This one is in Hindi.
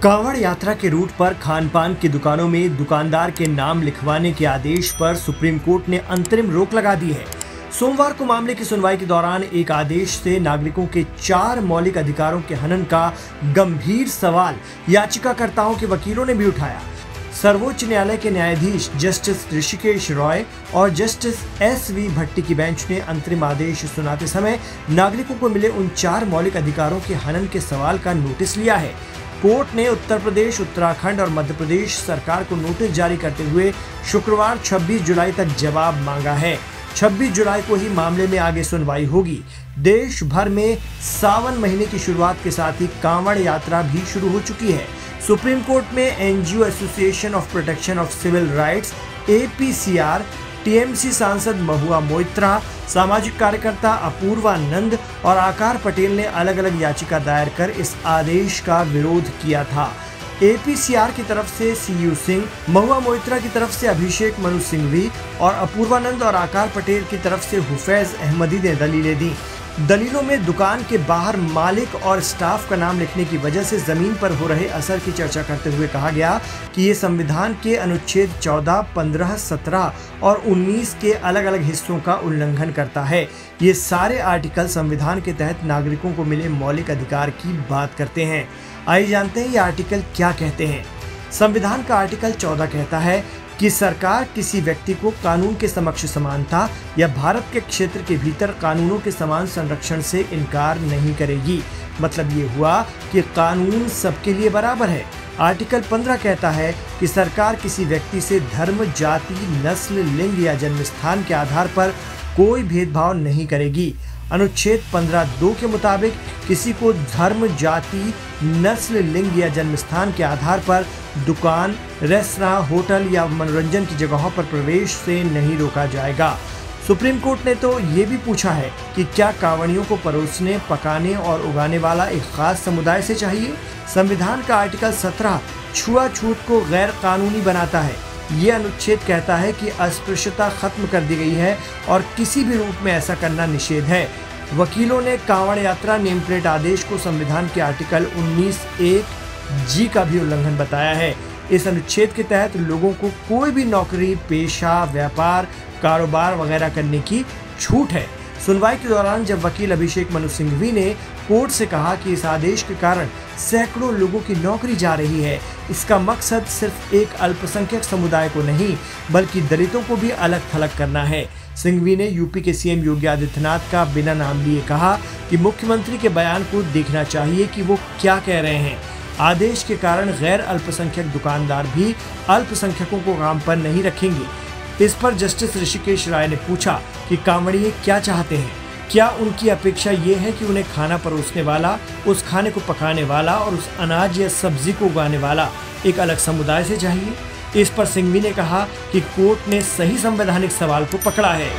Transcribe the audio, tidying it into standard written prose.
कांवड़ यात्रा के रूट पर खान पान की दुकानों में दुकानदार के नाम लिखवाने के आदेश पर सुप्रीम कोर्ट ने अंतरिम रोक लगा दी है। सोमवार को मामले की सुनवाई के दौरान एक आदेश से नागरिकों के 4 मौलिक अधिकारों के हनन का गंभीर सवाल याचिकाकर्ताओं के वकीलों ने भी उठाया। सर्वोच्च न्यायालय के न्यायाधीश जस्टिस ऋषिकेश रॉय और जस्टिस SV भट्टी की बेंच ने अंतरिम आदेश सुनाते समय नागरिकों को मिले उन 4 मौलिक अधिकारों के हनन के सवाल का नोटिस लिया है। कोर्ट ने उत्तर प्रदेश, उत्तराखंड और मध्य प्रदेश सरकार को नोटिस जारी करते हुए शुक्रवार 26 जुलाई तक जवाब मांगा है। 26 जुलाई को ही मामले में आगे सुनवाई होगी। देश भर में सावन महीने की शुरुआत के साथ ही कांवड़ यात्रा भी शुरू हो चुकी है। सुप्रीम कोर्ट में NGO association of protection of civil rights APCR, TMC सांसद महुआ मोइत्रा, सामाजिक कार्यकर्ता अपूर्वा नंद और आकार पटेल ने अलग अलग याचिका दायर कर इस आदेश का विरोध किया था। APCR की तरफ से CU सिंह, महुआ मोइत्रा की तरफ से अभिषेक मनु सिंघवी और अपूर्वानंद और आकार पटेल की तरफ से हुफैज अहमदी ने दलीलें दी। दलीलों में दुकान के बाहर मालिक और स्टाफ का नाम लिखने की वजह से जमीन पर हो रहे असर की चर्चा करते हुए कहा गया कि ये संविधान के अनुच्छेद 14, 15, 17 और 19 के अलग अलग हिस्सों का उल्लंघन करता है। ये सारे आर्टिकल संविधान के तहत नागरिकों को मिले मौलिक अधिकार की बात करते हैं। आइए जानते हैं ये आर्टिकल क्या कहते हैं। संविधान का आर्टिकल 14 कहता है कि सरकार किसी व्यक्ति को कानून के समक्ष समानता या भारत के क्षेत्र के भीतर कानूनों के समान संरक्षण से इनकार नहीं करेगी। मतलब ये हुआ कि कानून सबके लिए बराबर है। आर्टिकल 15 कहता है कि सरकार किसी व्यक्ति से धर्म, जाति, नस्ल, लिंग या जन्म स्थान के आधार पर कोई भेदभाव नहीं करेगी। अनुच्छेद 15(2) के मुताबिक किसी को धर्म, जाति, नस्ल, लिंग या जन्म स्थान के आधार पर दुकान, रेस्तरां, होटल या मनोरंजन की जगहों पर प्रवेश से नहीं रोका जाएगा। सुप्रीम कोर्ट ने तो ये भी पूछा है कि क्या कांवड़ियों को परोसने, पकाने और उगाने वाला एक खास समुदाय से चाहिए। संविधान का आर्टिकल 17 छुआछूत को गैर कानूनी बनाता है। ये अनुच्छेद कहता है कि अस्पृश्यता खत्म कर दी गई है और किसी भी रूप में ऐसा करना निषेध है। वकीलों ने कांवड़ यात्रा नेम प्लेट आदेश को संविधान के आर्टिकल 19(1)G का भी उल्लंघन बताया है। इस अनुच्छेद के तहत लोगों को कोई भी नौकरी, पेशा, व्यापार, कारोबार वगैरह करने की छूट है। सुनवाई के दौरान जब वकील अभिषेक मनु सिंघवी ने कोर्ट से कहा कि इस आदेश के कारण सैकड़ों लोगों की नौकरी जा रही है, इसका मकसद सिर्फ एक अल्पसंख्यक समुदाय को नहीं बल्कि दलितों को भी अलग थलग करना है। सिंघवी ने यूपी के CM योगी आदित्यनाथ का बिना नाम लिए कहा कि मुख्यमंत्री के बयान को देखना चाहिए कि वो क्या कह रहे हैं। आदेश के कारण गैर अल्पसंख्यक दुकानदार भी अल्पसंख्यकों को काम पर नहीं रखेंगे। इस पर जस्टिस ऋषिकेश राय ने पूछा कि कांवड़िये क्या चाहते हैं। क्या उनकी अपेक्षा ये है कि उन्हें खाना परोसने वाला, उस खाने को पकाने वाला और उस अनाज या सब्जी को उगाने वाला एक अलग समुदाय से चाहिए। इस पर सिंघवी ने कहा कि कोर्ट ने सही संवैधानिक सवाल को पकड़ा है।